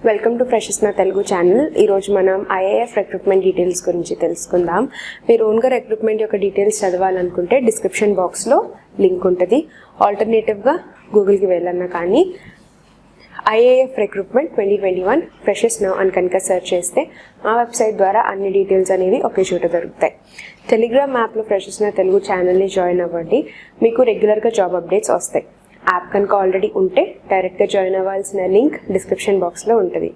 Welcome to ఫ్రెషెస్ నా Telugu channel. ఈరోజు మనం ఐఏఎఫ్ రిక్రూట్మెంట్ డీటెయిల్స్ గురించి తెలుసుకుందాం. మీరు ఓన్గా రిక్రూట్మెంట్ యొక్క డీటెయిల్స్ చదవాలనుకుంటే డిస్క్రిప్షన్ బాక్స్లో లింక్ ఉంటుంది. ఆల్టర్నేటివ్గా గూగుల్కి వెళ్ళన్నా కానీ ఐఏఎఫ్ రిక్రూట్మెంట్ 2021 ఫ్రెషెస్ నౌ అని కనుక సెర్చ్ చేస్తే ఆ వెబ్సైట్ ద్వారా అన్ని డీటెయిల్స్ అనేవి ఒకే చోట దొరుకుతాయి. టెలిగ్రామ్ యాప్లో ఫ్రెషెస్ నా తెలుగు ఛానల్ని జాయిన్ అవ్వండి. మీకు రెగ్యులర్గా జాబ్ అప్డేట్స్ వస్తాయి. యాప్ కనుక ఆల్రెడీ ఉంటే డైరెక్ట్గా జాయిన్ అవ్వాల్సిన లింక్ డిస్క్రిప్షన్ బాక్స్లో ఉంటుంది.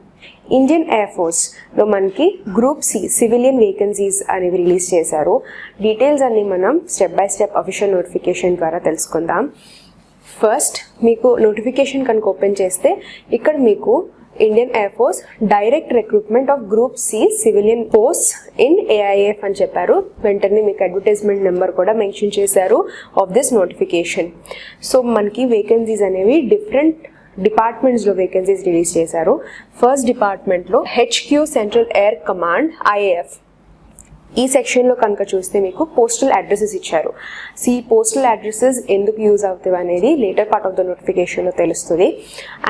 ఇండియన్ ఎయిర్ ఫోర్స్లో మనకి గ్రూప్ సి సివిలియన్ వేకెన్సీస్ అనేవి రిలీజ్ చేశారు. డీటెయిల్స్ అన్ని మనం step by step official notification ద్వారా తెలుసుకుందాం. ఫస్ట్ మీకు నోటిఫికేషన్ కనుక ఓపెన్ చేస్తే ఇక్కడ మీకు Indian air force direct recruitment of group C civilian post in AIF అని చెప్పారు. వెంటనే మీకు అడ్వర్టైజ్మెంట్ నెంబర్ కూడా మెన్షన్ చేశారు ఆఫ్ దిస్ నోటిఫికేషన్. సో మనకి వేకెన్సీస్ అనేవి డిఫరెంట్ డిపార్ట్మెంట్స్లో వేకెన్సీస్ రిలీజ్ చేశారు. ఫస్ట్ డిపార్ట్మెంట్లో HQ central air command IAF. ఈ సెక్షన్లో కనుక చూస్తే మీకు పోస్టల్ అడ్రసెస్ ఇచ్చారు. ఈ పోస్టల్ అడ్రసెస్ ఎందుకు యూజ్ అవుతాయి అనేది లేటర్ పార్ట్ ఆఫ్ ద నోటిఫికేషన్లో తెలుస్తుంది.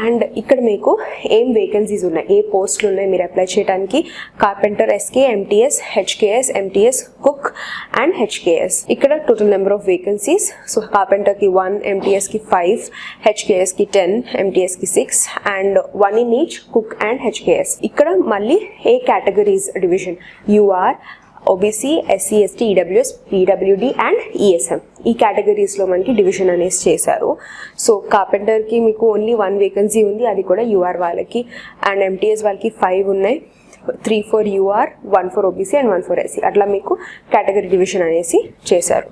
అండ్ ఇక్కడ మీకు ఏం వేకెన్సీస్ ఉన్నాయి, ఏ పోస్టులు ఉన్నాయి మీరు అప్లై చేయడానికి. Carpenter SK, MTS, HKS, MTS, cook and HKS. ఇక్కడ total number of vacancies. So కార్పెంటర్కి 1, ఎంటీఎస్కి 5, హెచ్కేఎస్కి 10, ఎంటీఎస్కి 6 and 1 in each cook and HKS. ఇక్కడ మళ్ళీ ఏ categories division UR, OBC, SC, ST, EWS, PWD and ESM. ఈ కేటగిరీస్లో మనకి డివిజన్ అనేసి చేశారు. సో కార్పెంటర్కి మీకు ఓన్లీ 1 వేకెన్సీ ఉంది, అది కూడా యూఆర్ వాళ్ళకి. అండ్ ఎంటీఎస్ వాళ్ళకి 5 ఉన్నాయి, 3 for UR, 1 for OBC and 1 for SC. అట్లా మీకు కేటగిరీ డివిజన్ అనేసి చేశారు.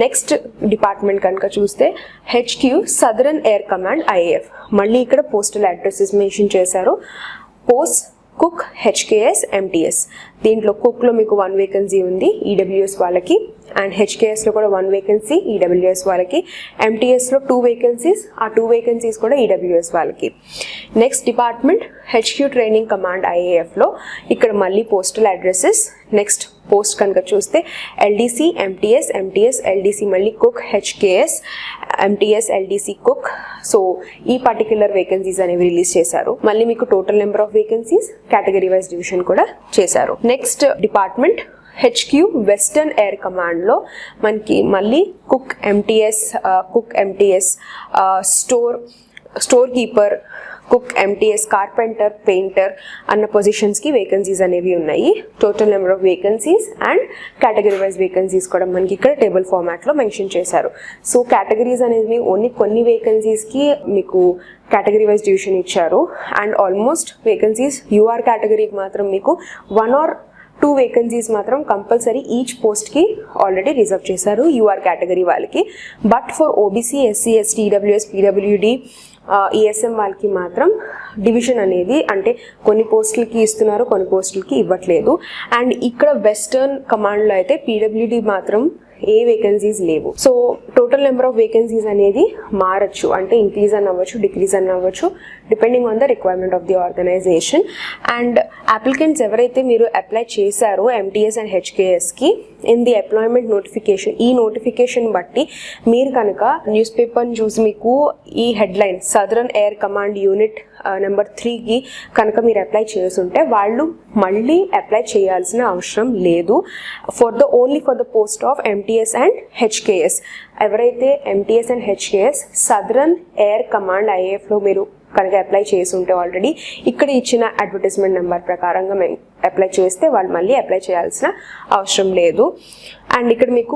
నెక్స్ట్ డిపార్ట్మెంట్ కనుక చూస్తే HQ southern air command IAF. మళ్ళీ ఇక్కడ పోస్టల్ అడ్రసెస్ మెన్షన్ చేశారు. Post cook, HKS, MTS. దీంట్లో కుక్లో మీకు 1 వేకెన్సీ ఉంది ఈడబ్ల్యూఎస్ వాళ్ళకి. అండ్ హెచ్కేఎస్లో కూడా 1 వేకెన్సీ ఈడబ్ల్యూఎస్ వాళ్ళకి. ఎంటీఎస్లో 2 వేకెన్సీస్, ఆ 2 వేకెన్సీస్ కూడా ఈడబ్ల్యూఎస్ వాళ్ళకి. Next department HQ training command ఐఏఎఫ్లో. ఇక్కడ మళ్ళీ పోస్టల్ అడ్రసెస్. నెక్స్ట్ పోస్ట్ కనుక చూస్తే ఎల్డీసీ, ఎంటీఎస్, ఎంటీఎస్, ఎల్డీసీ, మళ్ళీ cook, HKS, MTS, LDC, cook. So ఈ పర్టిక్యులర్ వేకెన్సీస్ అనేవి రిలీజ్ చేశారు. మళ్ళీ మీకు total number of vacancies, category wise division కూడా చేశారు. Next department HQ western air కమాండ్లో మనకి మళ్ళీ cook, MTS, store keeper, cook, MTS, carpenter, painter అన్న పొజిషన్స్కి వేకెన్సీస్ అనేవి ఉన్నాయి. Total number of vacancies and category wise vacancies కూడా మనకి ఇక్కడ టేబుల్ ఫార్మాట్లో మెన్షన్ చేశారు. సో కేటగిరీస్ అనేది ఓన్లీ కొన్ని వేకెన్సీస్కి మీకు కేటగిరీ వైజ్ డివిజన్ ఇచ్చారు. అండ్ ఆల్మోస్ట్ వేకెన్సీస్ యూఆర్ కేటగిరీకి మాత్రం మీకు 1 or 2 వేకెన్సీస్ మాత్రం కంపల్సరీ ఈచ్ పోస్ట్కి ఆల్రెడీ రిజర్వ్ చేశారు యూఆర్ కేటగిరీ వాళ్ళకి. But for OBC, SC, ST, EWS, PWD, ESM వాళ్ళకి మాత్రం డివిజన్ అనేది అంటే కొన్ని పోస్టులకి ఇస్తున్నారు, కొన్ని పోస్టులకి ఇవ్వట్లేదు. అండ్ ఇక్కడ వెస్టర్న్ కమాండ్లో అయితే పీడబ్ల్యూడి మాత్రం ఏ వేకెన్సీస్ లేవు. So total number of vacancies అనేది మారచ్చు, అంటే ఇంక్రీజ్ అని అవ్వచ్చు, డిక్రీజ్ అని అవ్వచ్చు, depending on the requirement of the organisation. And applicants ఎవరైతే మీరు అప్లై చేశారో ఎంటీఎస్ అండ్ హెచ్కేఎస్కి ఇన్ ది ఎంప్లాయ్మెంట్ నోటిఫికేషన్, ఈ నోటిఫికేషన్ బట్టి మీరు కనుక న్యూస్ పేపర్ని చూసి మీకు ఈ headline southern air command unit number 3కి కనుక మీరు అప్లై చేస్తుంటే వాళ్ళు మళ్ళీ అప్లై చేయాల్సిన అవసరం లేదు. Only for the post of MTS and HKS. ఎవరైతే MTS and HKS southern air command ఐఏఎఫ్లో మీరు కనుక అప్లై చేసి ఉంటే ఆల్రెడీ ఇక్కడ ఇచ్చిన అడ్వర్టైజ్మెంట్ నెంబర్ ప్రకారంగా మేము అప్లై చేస్తే వాళ్ళు మళ్ళీ అప్లై చేయాల్సిన అవసరం లేదు. అండ్ ఇక్కడ మీకు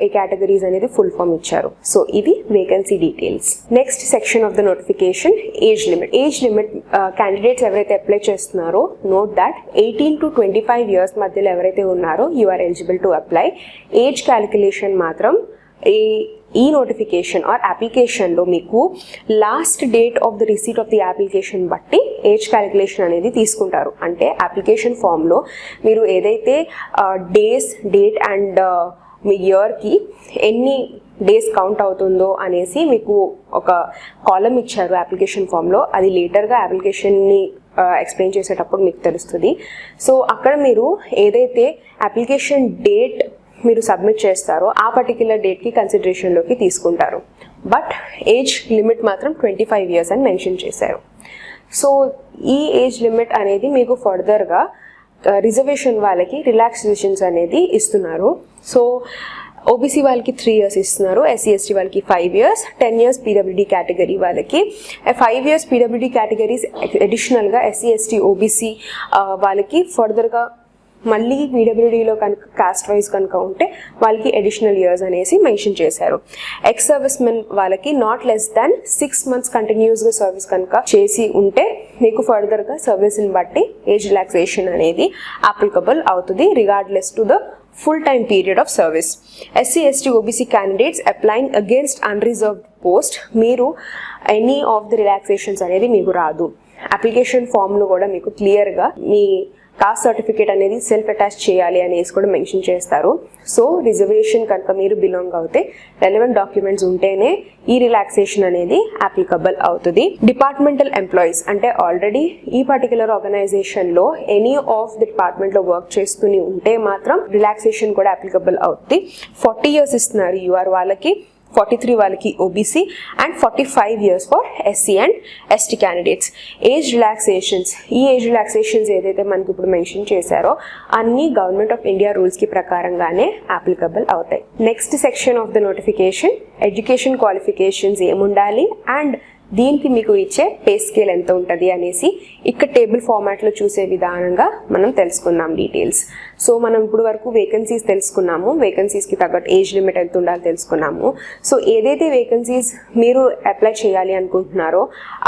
ఏ కేటగిరీస్ అనేది ఫుల్ ఫామ్ ఇచ్చారు. సో ఇది vacancy details. Next section of the notification age limit. Age limit candidates ఎవరైతే అప్లై చేస్తున్నారో నోట్ దాట్ 18 to 25 years మధ్యలో ఎవరైతే ఉన్నారో you are eligible to apply. Age calculation మాత్రం ఈ నోటిఫికేషన్ ఆర్ అప్లికేషన్లో మీకు last date of the receipt of the application బట్టి ఏజ్ క్యాలిక్యులేషన్ అనేది తీసుకుంటారు. అంటే అప్లికేషన్ ఫామ్లో మీరు ఏదైతే డేట్ అండ్ మీ ఇయర్కి ఎన్ని డేస్ కౌంట్ అవుతుందో అనేసి మీకు ఒక కాలం ఇచ్చారు అప్లికేషన్ ఫామ్లో. అది లేటర్గా అప్లికేషన్ని ఎక్స్ప్లెయిన్ చేసేటప్పుడు మీకు తెలుస్తుంది. సో అక్కడ మీరు ఏదైతే అప్లికేషన్ డేట్ మీరు సబ్మిట్ చేస్తారో ఆ పర్టిక్యులర్ డేట్కి కన్సిడరేషన్లోకి తీసుకుంటారు. బట్ ఏజ్ లిమిట్ మాత్రం 25 years అని మెన్షన్ చేశారు. సో ఈ ఏజ్ లిమిట్ అనేది మీకు ఫర్దర్గా రిజర్వేషన్ వాళ్ళకి రిలాక్సేషన్స్ అనేది ఇస్తున్నారు. సో ఓబీసీ వాళ్ళకి 3 years ఇస్తున్నారు, ఎస్సీ ఎస్టీ వాళ్ళకి 5 years, 10 years పీడబ్ల్యూడీ కేటగిరీ వాళ్ళకి, 5 years పీడబ్ల్యూడీ కేటగిరీస్ అడిషనల్గా ఎస్సీ ఎస్టీ ఓబీసీ వాళ్ళకి ఫర్దర్గా మళ్ళీ పీడబ్ల్యూడీలో కనుక కాస్ట్ వైజ్ కనుక ఉంటే వాళ్ళకి అడిషనల్ ఇయర్స్ అనేసి మెన్షన్ చేశారు. ఎక్స్ సర్వీస్ మెన్ వాళ్ళకి నాట్ లెస్ దాన్ 6 months కంటిన్యూస్గా సర్వీస్ కనుక చేసి ఉంటే మీకు ఫర్దర్గా సర్వీస్ని బట్టి ఏజ్ రిలాక్సేషన్ అనేది అప్లికబుల్ అవుతుంది regardless to the full-time period of service. SC, ST, OBC candidates applying against unreserved post, మీరు any of the relaxations అనేది మీకు రాదు. అప్లికేషన్ ఫామ్లో కూడా మీకు క్లియర్గా మీ కాస్ట్ సర్టిఫికేట్ అనేది సెల్ఫ్ అటాచ్ చేయాలి అనేసి కూడా మెన్షన్ చేస్తారు. సో రిజర్వేషన్ కనుక మీరు బిలాంగ్ అవుతే రెలవెంట్ డాక్యుమెంట్స్ ఉంటేనే ఈ రిలాక్సేషన్ అనేది అప్లికబుల్ అవుతుంది. డిపార్ట్మెంటల్ ఎంప్లాయీస్ అంటే ఆల్రెడీ ఈ పర్టికులర్ ఆర్గనైజేషన్లో ఎనీ ఆఫ్ ది డిపార్ట్మెంట్లో వర్క్ చేస్తూనే ఉంటే మాత్రం రిలాక్సేషన్ కూడా అప్లికబుల్ అవుతుంది. 40 years ఇస్తున్నారు యూఆర్ వాళ్ళకి, 43 వాళ్ళకి OBC and 45 years for SC and ST candidates. Age relaxations, ఈ ఏజ్ రిలాక్సేషన్స్ ఏదైతే మనకి ఇప్పుడు మెన్షన్ చేశారో అన్ని గవర్నమెంట్ ఆఫ్ ఇండియా రూల్స్కి ప్రకారంగానే అప్లికబుల్ అవుతాయి. Next section of the notification education qualifications ఏముండాలి అండ్ దీనికి మీకు ఇచ్చే పే స్కేల్ ఎంత ఉంటుంది అనేసి ఇక్కడ టేబుల్ ఫార్మాట్లో చూసే విధానంగా మనం తెలుసుకుందాం డీటెయిల్స్. సో మనం ఇప్పుడు వరకు వేకెన్సీస్ తెలుసుకున్నాము, వేకెన్సీస్కి తగ్గట్టు ఏజ్ లిమిట్ ఎంత ఉండాలో తెలుసుకున్నాము. సో ఏదైతే వేకెన్సీస్ మీరు అప్లై చేయాలి అనుకుంటున్నారో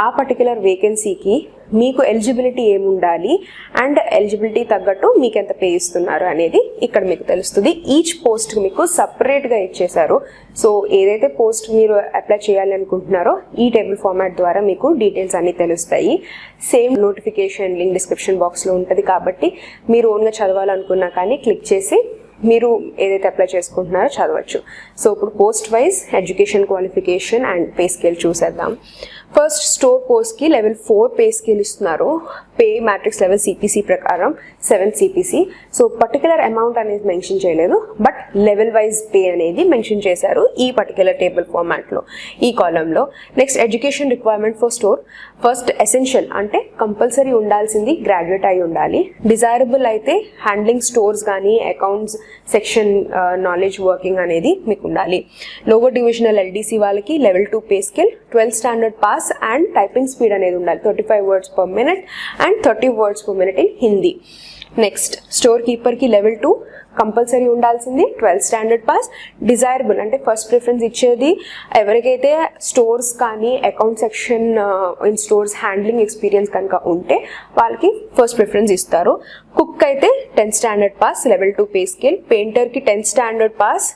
ఆ పర్టికులర్ వేకెన్సీకి మీకు ఎలిజిబిలిటీ ఏముండాలి అండ్ ఎలిజిబిలిటీ తగ్గట్టు మీకు ఎంత పే ఇస్తున్నారు అనేది ఇక్కడ మీకు తెలుస్తుంది. ఈచ్ పోస్ట్ మీకు సపరేట్గా ఇచ్చేశారు. సో ఏదైతే పోస్ట్ మీరు అప్లై చేయాలి అనుకుంటున్నారో ఈ టేబుల్ ఫార్మాట్ ద్వారా మీకు డీటెయిల్స్ అన్నీ తెలుస్తాయి. సేమ్ నోటిఫికేషన్ లింక్ డిస్క్రిప్షన్ బాక్స్లో ఉంటుంది కాబట్టి మీరు ఓన్గా చదవాలనుకున్నా కానీ క్లిక్ చేసి మీరు ఏదైతే అప్లై చేసుకుంటున్నారో చదవచ్చు. సో ఇప్పుడు post wise education qualification and pay scale చూసేద్దాం. ఫస్ట్ స్టోర్ పోస్ట్కి లెవెల్ 4 పే స్కేల్ ఇస్తున్నారు. పే మ్యాట్రిక్స్ లెవెల్ సిపిసి ప్రకారం 7 సిపిసి. సో పర్టికులర్ అమౌంట్ అనేది మెన్షన్ చేయలేదు, బట్ లెవెల్ వైజ్ పే అనేది మెన్షన్ చేశారు ఈ పర్టికులర్ టేబుల్ ఫార్మాట్లో ఈ కాలంలో. Next education requirement for store. First essential అంటే కంపల్సరీ ఉండాల్సింది గ్రాడ్యుయేట్ అయి ఉండాలి. డిజైరబుల్ అయితే హ్యాండ్లింగ్ స్టోర్స్ కానీ అకౌంట్స్ సెక్షన్ నాలెడ్జ్ వర్కింగ్ అనేది మీకు ఉండాలి. లోవర్ డివిజనల్ ఎల్డీసీ వాళ్ళకి level 2 pay scale, 12th standard pass and typing speed అనేది ఉండాలి, 35 words per minute and 30 words per minute in Hindi. Next store కీపర్కి లెవెల్ 2 కంపల్సరీ ఉండాల్సింది, 12th స్టాండర్డ్ పాస్. డిజైరబుల్ అంటే first preference ఇచ్చేది ఎవరికైతే స్టోర్స్ కానీ account section in stores handling experience కనుక ఉంటే వాళ్ళకి ఫస్ట్ ప్రిఫరెన్స్ ఇస్తారు. కుక్ అయితే 10th standard pass, level 2 pay scale. పెయింటర్కి 10th standard pass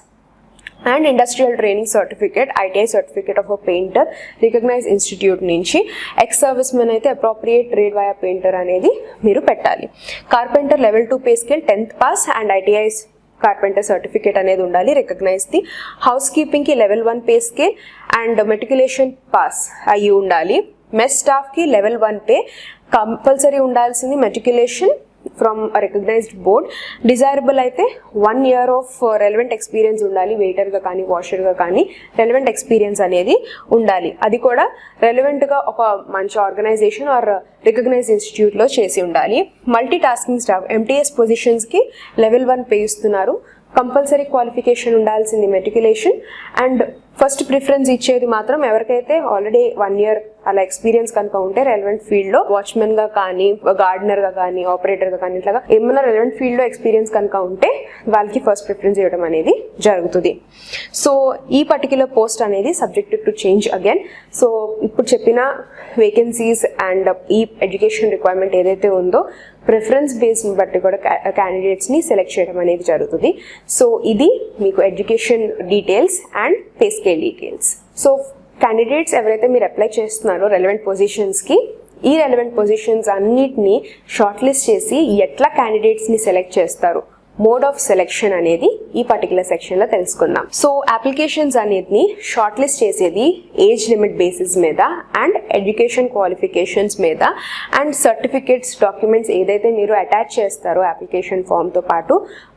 and industrial training certificate, ITI certificate of a painter recognise institute నుంచి. ఎక్స్ సర్వీస్ మెన్ అయితే appropriate trade via painter అనేది మీరు పెట్టాలి. Carpenter level 2 pay scale, 10th pass and ITI carpenter certificate అనేది ఉండాలి రికగ్నైజ్ది. House కీపింగ్కి level 1 pay scale and matriculation pass అయ్యి ఉండాలి. మెస్ స్టాఫ్కి లెవెల్ 1 పే కంపల్సరీ ఉండాల్సింది, matriculation from recognised board. Desirable అయితే 1 year ఆఫ్ రెలవెంట్ ఎక్స్పీరియన్స్ ఉండాలి, వెయిటర్గా కానీ వాషర్గా కానీ రెలవెంట్ ఎక్స్పీరియన్స్ అనేది ఉండాలి. అది కూడా రెలవెంట్గా ఒక మంచి ఆర్గనైజేషన్ ఆర్ రికగ్నైజ్ ఇన్స్టిట్యూట్లో చేసి ఉండాలి. మల్టీ టాస్కింగ్ స్టాఫ్ ఎంటీఎస్ పొజిషన్స్కి లెవెల్ 1 పే ఇస్తున్నారు. కంపల్సరీ క్వాలిఫికేషన్ ఉండాల్సింది మెట్రికులేషన్ అండ్ ఫస్ట్ ప్రిఫరెన్స్ ఇచ్చేది మాత్రం ఎవరికైతే ఆల్రెడీ 1 year అలా ఎక్స్పీరియన్స్ కనుక ఉంటే రెలవెంట్ ఫీల్డ్లో వాచ్మెన్గా కానీ గార్డెనర్గా కానీ ఆపరేటర్గా కానీ ఇట్లాగా ఏమైనా రెలవెంట్ ఫీల్డ్లో ఎక్స్పీరియన్స్ కనుక ఉంటే వాళ్ళకి ఫస్ట్ ప్రిఫరెన్స్ ఇవ్వడం అనేది జరుగుతుంది. సో ఈ పర్టిక్యులర్ పోస్ట్ అనేది subjected to change again. So ఇప్పుడు చెప్పిన వేకెన్సీస్ అండ్ ఈ ఎడ్యుకేషన్ రిక్వైర్మెంట్ ఏదైతే ఉందో ప్రిఫరెన్స్ బేస్ని బట్టి కూడా క్యాండిడేట్స్ని సెలెక్ట్ చేయడం అనేది జరుగుతుంది. సో ఇది మీకు education details and pay scale details. So candidates ఎవరైతే మీరు అప్లై చేస్తున్నారో రెలవెంట్ పొజిషన్స్కి, ఈ రెలవెంట్ పొజిషన్స్ అన్నిటినీ షార్ట్ లిస్ట్ చేసి ఎట్లా క్యాండిడేట్స్ని సెలెక్ట్ చేస్తారు, మోడ్ ఆఫ్ సెలెక్షన్ అనేది ఈ పర్టికులర్ సెక్షన్లో తెలుసుకుందాం. సో అప్లికేషన్స్ అనేది షార్ట్ లిస్ట్ చేసేది ఏజ్ లిమిట్ బేసిస్ మీద అండ్ ఎడ్యుకేషన్ క్వాలిఫికేషన్స్ మీద అండ్ సర్టిఫికేట్స్ డాక్యుమెంట్స్ ఏదైతే మీరు అటాచ్ చేస్తారో అప్లికేషన్ ఫామ్తో పాటు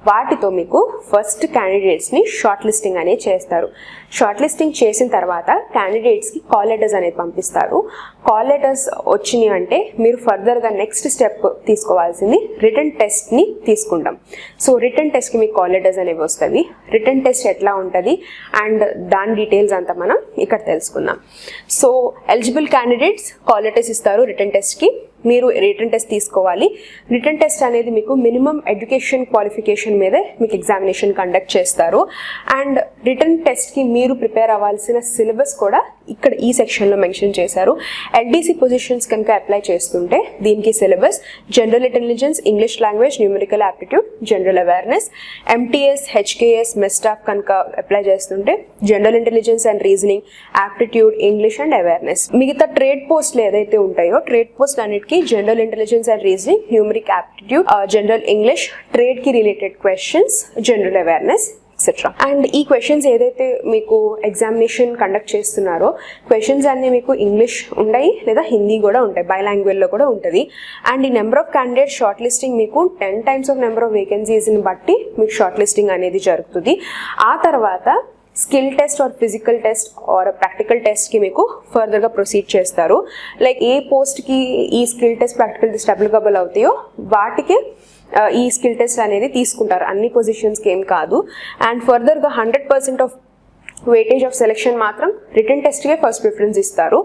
వాటితో మీకు ఫస్ట్ క్యాండిడేట్స్ని షార్ట్ లిస్టింగ్ అనేది చేస్తారు. షార్ట్ లిస్టింగ్ చేసిన తర్వాత క్యాండిడేట్స్కి కాల్ లెటర్స్ అనేది పంపిస్తారు. కాల్ లెటర్స్ వచ్చినాయి అంటే మీరు ఫర్దర్గా నెక్స్ట్ స్టెప్ తీసుకోవాల్సింది రిటర్న్ టెస్ట్ని తీసుకుంటాం. సో రిటర్న్ టెస్ట్కి మీకు కాల్ లెటర్స్ అనేవి వస్తాయి. రిటర్న్ టెస్ట్ ఎట్లా ఉంటుంది అండ్ దాని డీటెయిల్స్ అంతా మనం ఇక్కడ తెలుసుకుందాం. So eligible candidates call letters ఇస్తారు రిటర్న్ టెస్ట్కి. మీరు రిటర్న్ టెస్ట్ తీసుకోవాలి. రిటర్న్ టెస్ట్ అనేది మీకు మినిమం ఎడ్యుకేషన్ క్వాలిఫికేషన్ మీదే మీకు ఎగ్జామినేషన్ కండక్ట్ చేస్తారు. అండ్ రిటర్న్ టెస్ట్కి మీరు ప్రిపేర్ అవ్వాల్సిన సిలబస్ కూడా ఇక్కడ ఈ సెక్షన్లో మెన్షన్ చేశారు. ఎల్డీసీ పొజిషన్స్ కనుక అప్లై చేస్తుంటే దీనికి syllabus general intelligence, English language, numerical aptitude, general awareness. MTS, HKS, mess staff కనుక అప్లై చేస్తుంటే general intelligence and reasoning, aptitude, English and awareness. మిగతా ట్రేడ్ పోస్టులు ఏదైతే ఉంటాయో ట్రేడ్ పోస్ట్ అన్నిటికీ general intelligence and reasoning, numeric aptitude, general English, trade కి related questions, general awareness etcetera. And ఈ questions ఏదైతే మీకు ఎగ్జామినేషన్ కండక్ట్ చేస్తున్నారో క్వశ్చన్స్ అన్ని మీకు ఇంగ్లీష్ ఉంటాయి లేదా హిందీ కూడా ఉంటాయి, బైలాంగ్వేజ్లో కూడా ఉంటుంది. అండ్ ఈ number of candidate shortlisting మీకు 10 times ఆఫ్ నెంబర్ ఆఫ్ వేకెన్సీస్ని బట్టి మీకు షార్ట్ లిస్టింగ్ అనేది జరుగుతుంది. ఆ తర్వాత skill test or physical test or practical టెస్ట్కి మీకు ఫర్దర్గా ప్రొసీడ్ చేస్తారు. లైక్ ఏ పోస్ట్కి ఈ skill test, practical test applicable అవుతాయో వాటికి ఈ స్కిల్ టెస్ట్ అనేది తీసుకుంటారు. అన్ని పొజిషన్స్కి ఏం కాదు. అండ్ ఫర్దర్గా 100% ఆఫ్ వెయిటేజ్ ఆఫ్ సెలెక్షన్ మాత్రం రిటర్న్ టెస్ట్కే ఫస్ట్ ప్రిఫరెన్స్ ఇస్తారు.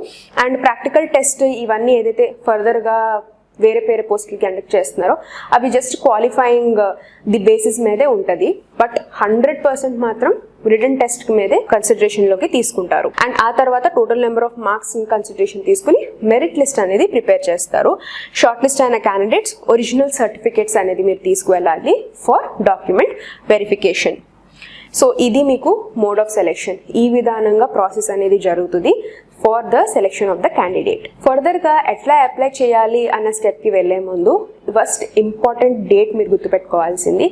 అండ్ ప్రాక్టికల్ టెస్ట్ ఇవన్నీ ఏదైతే ఫర్దర్గా వేరే వేరే పోస్టులకి కండక్ట్ చేస్తున్నారో అవి జస్ట్ క్వాలిఫైయింగ్ ది బేసిస్ మీదే ఉంటుంది. బట్ 100% మాత్రం రిటర్న్ టెస్ట్ మీదే కన్సిడరేషన్లోకి తీసుకుంటారు. అండ్ ఆ తర్వాత total number of marks consideration తీసుకుని మెరిట్ లిస్ట్ అనేది ప్రిపేర్ చేస్తారు. షార్ట్ లిస్ట్ అయిన క్యాండిడేట్స్ ఒరిజినల్ సర్టిఫికేట్స్ అనేది మీరు తీసుకువెళ్ళాలి ఫర్ డాక్యుమెంట్ వెరిఫికేషన్. సో ఇది మీకు మోడ్ ఆఫ్ సెలెక్షన్. ఈ విధానంగా ప్రాసెస్ అనేది జరుగుతుంది for the selection of the candidate. ఫర్దర్గా ఎట్లా అప్లై చేయాలి అన్న స్టెప్కి వెళ్ళే ముందు ఫస్ట్ ఇంపార్టెంట్ డేట్ మీరు గుర్తుపెట్టుకోవాల్సింది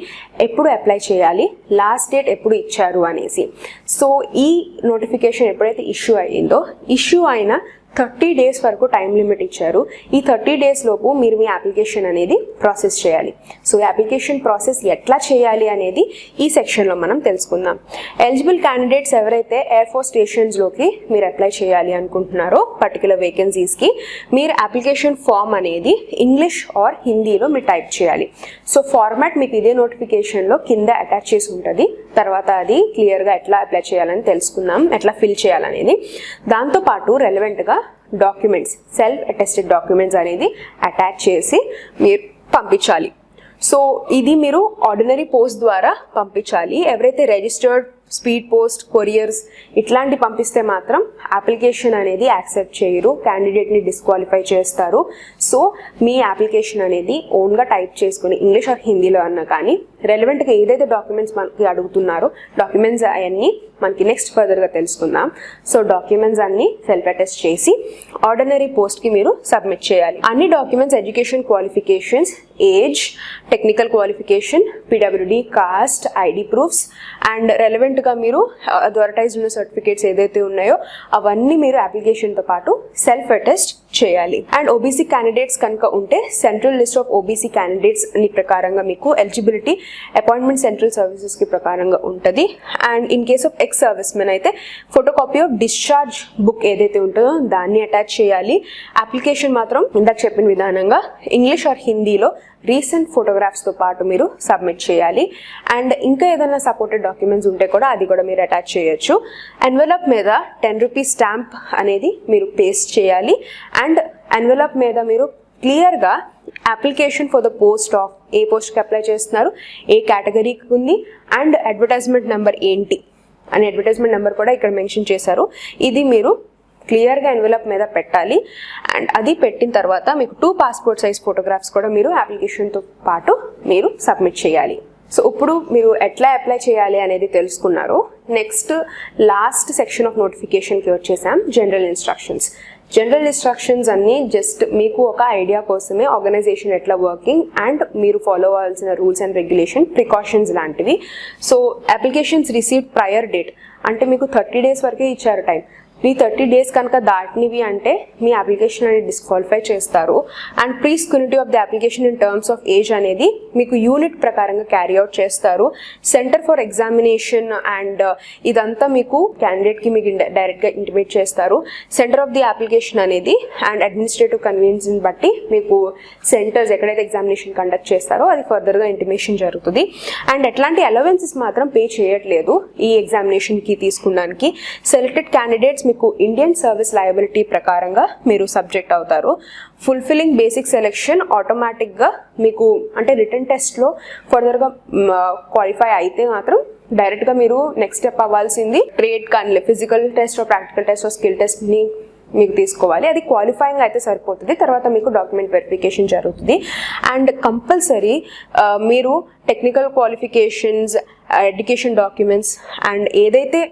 ఎప్పుడు అప్లై చేయాలి, లాస్ట్ డేట్ ఎప్పుడు ఇచ్చారు అనేసి. సో ఈ నోటిఫికేషన్ ఎప్పుడైతే ఇష్యూ అయ్యిందో ఇష్యూ అయిన 30 days వరకు టైం లిమిట్ ఇచ్చారు. ఈ 30 days లోపు మీరు మీ అప్లికేషన్ అనేది ప్రాసెస్ చేయాలి. సో ఈ అప్లికేషన్ ప్రాసెస్ ఎట్లా చేయాలి అనేది ఈ సెక్షన్లో మనం తెలుసుకుందాం. ఎలిజిబుల్ క్యాండిడేట్స్ ఎవరైతే ఎయిర్ ఫోర్స్ స్టేషన్స్లోకి మీరు అప్లై చేయాలి అనుకుంటున్నారో పర్టికులర్ వేకెన్సీస్కి మీరు అప్లికేషన్ ఫామ్ అనేది ఇంగ్లీష్ ఆర్ హిందీలో మీరు టైప్ చేయాలి. సో ఫార్మాట్ మీకు ఇదే నోటిఫికేషన్లో కింద అటాచ్ చేసి ఉంటుంది. తర్వాత అది క్లియర్గా ఎట్లా అప్లై చేయాలని తెలుసుకుందాం, ఎట్లా ఫిల్ చేయాలనేది. దాంతోపాటు రెలవెంట్గా డాక్యుమెంట్స్, సెల్ఫ్ అటెస్టెడ్ డాక్యుమెంట్స్ అనేది అటాచ్ చేసి మీరు పంపించాలి. సో ఇది మీరు ఆర్డినరీ పోస్ట్ ద్వారా పంపించాలి. ఎవరైతే రిజిస్టర్డ్ స్పీడ్ పోస్ట్, కొరియర్స్ ఇట్లాంటి పంపిస్తే మాత్రం అప్లికేషన్ అనేది యాక్సెప్ట్ చేయరు, క్యాండిడేట్ని డిస్క్వాలిఫై చేస్తారు. సో మీ అప్లికేషన్ అనేది ఓన్గా టైప్ చేసుకుని ఇంగ్లీష్ ఆర్ హిందీలో అన్నా కానీ రెలవెంట్గా ఏదైతే డాక్యుమెంట్స్ మనకి అడుగుతున్నారో డాక్యుమెంట్స్ అవన్నీ మనకి నెక్స్ట్ ఫర్దర్గా తెలుసుకుందాం. సో డాక్యుమెంట్స్ అన్ని సెల్ఫ్ అటెస్ట్ చేసి ఆర్డినరీ పోస్ట్కి మీరు సబ్మిట్ చేయాలి. అన్ని documents education qualifications, age, technical qualification, PWD, caste, ID proofs and రెలవెంట్గా మీరు అథారిటైజ్డ్ ఉన్న సర్టిఫికేట్స్ ఏదైతే ఉన్నాయో అవన్నీ మీరు అప్లికేషన్తో పాటు సెల్ఫ్ అటెస్ట్ చేయాలి. అండ్ ఓబీసీ క్యాండిడేట్స్ కనుక ఉంటే central list of OBC candidates ని ప్రకారంగా మీకు ఎలిజిబిలిటీ అపాయింట్మెంట్ సెంట్రల్ సర్వీసెస్కి ప్రకారంగా ఉంటుంది. And in case of X service men అయితే ఫోటోకాపీ ఆఫ్ డిశ్చార్జ్ బుక్ ఏదైతే ఉంటుందో దాన్ని అటాచ్ చేయాలి. అప్లికేషన్ మాత్రం ఇందాక చెప్పిన విధానంగా ఇంగ్లీష్ ఆర్ హిందీలో రీసెంట్ ఫోటోగ్రాఫ్స్తో పాటు మీరు సబ్మిట్ చేయాలి. అండ్ ఇంకా ఏదైనా సపోర్టెడ్ డాక్యుమెంట్స్ ఉంటే కూడా అది కూడా మీరు అటాచ్ చేయొచ్చు. ఎన్వెలప్ మీద 10 రూపీస్ స్టాంప్ అనేది మీరు పేస్ట్ చేయాలి. అండ్ ఎన్వెలప్ మీద మీరు క్లియర్గా application for the post of ఏ పోస్ట్కి అప్లై చేస్తున్నారు, ఏ కేటగిరీకి ఉంది అండ్ అడ్వర్టైజ్మెంట్ నెంబర్ ఏంటి అనే అడ్వర్టైజ్మెంట్ నెంబర్ కూడా ఇక్కడ మెన్షన్ చేశారు. ఇది మీరు క్లియర్గా ఎన్వెలప్ మీద పెట్టాలి. అండ్ అది పెట్టిన తర్వాత మీకు 2 పాస్పోర్ట్ సైజ్ ఫోటోగ్రాఫ్స్ కూడా మీరు అప్లికేషన్తో పాటు మీరు సబ్మిట్ చేయాలి. సో ఇప్పుడు మీరు ఎట్లా అప్లై చేయాలి అనేది తెలుసుకున్నారు. నెక్స్ట్ లాస్ట్ సెక్షన్ ఆఫ్ నోటిఫికేషన్కి వచ్చేసాం, జనరల్ ఇన్స్ట్రక్షన్స్. జనరల్ ఇన్స్ట్రక్షన్స్ అన్నీ జస్ట్ మీకు ఒక ఐడియా కోసమే, ఆర్గనైజేషన్ ఎట్లా వర్కింగ్ అండ్ మీరు ఫాలో అవ్వాల్సిన రూల్స్ అండ్ రెగ్యులేషన్, ప్రికాషన్స్ లాంటివి. So applications received prior date అంటే మీకు 30 days వరకే ఇచ్చారు టైం. మీ 30 days కనుక దాటినవి అంటే మీ అప్లికేషన్ అనేది డిస్క్వాలిఫై చేస్తారు. And pre scrutiny of the application in terms of age అనేది మీకు యూనిట్ ప్రకారంగా క్యారీ అవుట్ చేస్తారు. సెంటర్ ఫర్ ఎగ్జామినేషన్ అండ్ ఇదంతా మీకు క్యాండిడేట్కి మీకు డైరెక్ట్గా ఇంటిమేట్ చేస్తారు. సెంటర్ ఆఫ్ ది అప్లికేషన్ అనేది అండ్ అడ్మినిస్ట్రేటివ్ కన్వీనియన్స్ని బట్టి మీకు సెంటర్స్ ఎక్కడైతే ఎగ్జామినేషన్ కండక్ట్ చేస్తారో అది ఫర్దర్గా ఇంటిమేషన్ జరుగుతుంది. అండ్ ఎట్లాంటి అలవెన్సెస్ మాత్రం పే చేయట్లేదు ఈ ఎగ్జామినేషన్కి తీసుకున్నానికి. సెలెక్టెడ్ క్యాండిడేట్స్ మీకు ఇండియన్ సర్వీస్ లయబిలిటీ ప్రకారంగా మీరు సబ్జెక్ట్ అవుతారు. ఫుల్ఫిల్లింగ్ బేసిక్ సెలెక్షన్ ఆటోమేటిక్గా మీకు అంటే రిటర్న్ టెస్ట్లో ఫర్దర్గా క్వాలిఫై అయితే మాత్రం డైరెక్ట్గా మీరు నెక్స్ట్ స్టెప్ అవ్వాల్సింది ట్రేడ్ కానీ physical test practical test skill టెస్ట్ని మీకు తీసుకోవాలి. అది క్వాలిఫైయింగ్ అయితే సరిపోతుంది. తర్వాత మీకు డాక్యుమెంట్ వెరిఫికేషన్ జరుగుతుంది. అండ్ కంపల్సరీ మీరు technical qualifications, education documents and ఏదైతే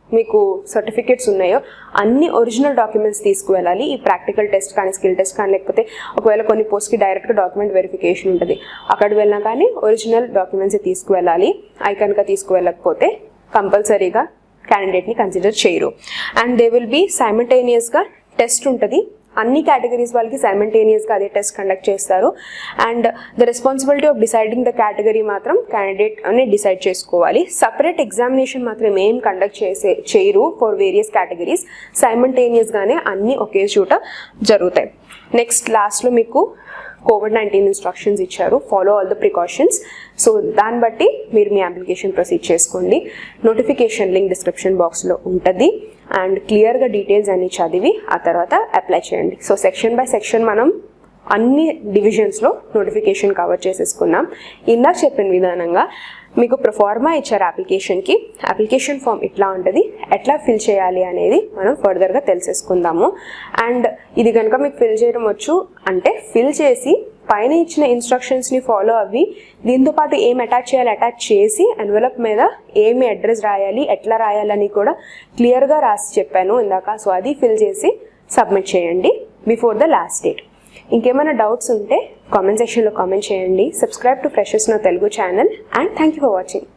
మీకు సర్టిఫికేట్స్ ఉన్నాయో అన్ని ఒరిజినల్ డాక్యుమెంట్స్ తీసుకువెళ్ళాలి. ఈ ప్రాక్టికల్ టెస్ట్ కానీ స్కిల్ టెస్ట్ కానీ లేకపోతే ఒకవేళ కొన్ని పోస్ట్కి డైరెక్ట్గా డాక్యుమెంట్ వెరిఫికేషన్ ఉంటుంది, అక్కడికి వెళ్ళినా కానీ ఒరిజినల్ డాక్యుమెంట్స్ తీసుకువెళ్ళాలి. అవి కనుక తీసుకువెళ్ళకపోతే కంపల్సరీగా క్యాండిడేట్ని కన్సిడర్ చేయరు. అండ్ దే విల్ బీ సైమల్టేనియస్గా టెస్ట్ ఉంటుంది. అన్ని కేటగిరీస్ వాళ్ళకి సైమల్టేనియస్గా అదే టెస్ట్ కండక్ట్ చేస్తారు. And the responsibility of deciding the category మాత్రం క్యాండిడేట్ అని డిసైడ్ చేసుకోవాలి. సపరేట్ ఎగ్జామినేషన్ మాత్రం ఏం కండక్ట్ చేయరు ఫర్ వేరియస్ కేటగిరీస్. సైమల్టేనియస్గానే అన్ని ఒకే చోట జరుగుతాయి. నెక్స్ట్ లాస్ట్లో మీకు COVID-19 ఇన్స్ట్రక్షన్స్ ఇచ్చారు. Follow all the precautions. So దాన్ని బట్టి మీరు మీ అప్లికేషన్ ప్రొసీడ్ చేసుకోండి. నోటిఫికేషన్ లింక్ డిస్క్రిప్షన్ బాక్స్లో ఉంటుంది. అండ్ క్లియర్గా డీటెయిల్స్ అన్ని చదివి ఆ తర్వాత అప్లై చేయండి. సో సెక్షన్ బై సెక్షన్ మనం అన్ని డివిజన్స్లో నోటిఫికేషన్ కవర్ చేసేసుకున్నాం. ఇందాక చెప్పిన విధానంగా మీకు ప్రొఫార్మా ఇచ్చారు అప్లికేషన్కి. అప్లికేషన్ ఫామ్ ఇట్లా ఉంటుంది, ఎట్లా ఫిల్ చేయాలి అనేది మనం ఫర్దర్గా తెలిసేసుకుందాము. అండ్ ఇది కనుక మీకు ఫిల్ చేయడం వచ్చు అంటే ఫిల్ చేసి పైన ఇచ్చిన ఇన్స్ట్రక్షన్స్ని ఫాలో అవ్వి దీంతోపాటు ఏం అటాచ్ చేయాలి అటాచ్ చేసి ఎన్వలప్ మీద ఏమి అడ్రస్ రాయాలి ఎట్లా రాయాలని కూడా క్లియర్గా రాసి చెప్పాను ఇందాక. సో అది ఫిల్ చేసి సబ్మిట్ చేయండి బిఫోర్ ద లాస్ట్ డేట్. ఇంకేమైనా డౌట్స్ ఉంటే కామెంట్ సెక్షన్లో కామెంట్ చేయండి. Subscribe to freshers now Telugu channel and thank you for watching.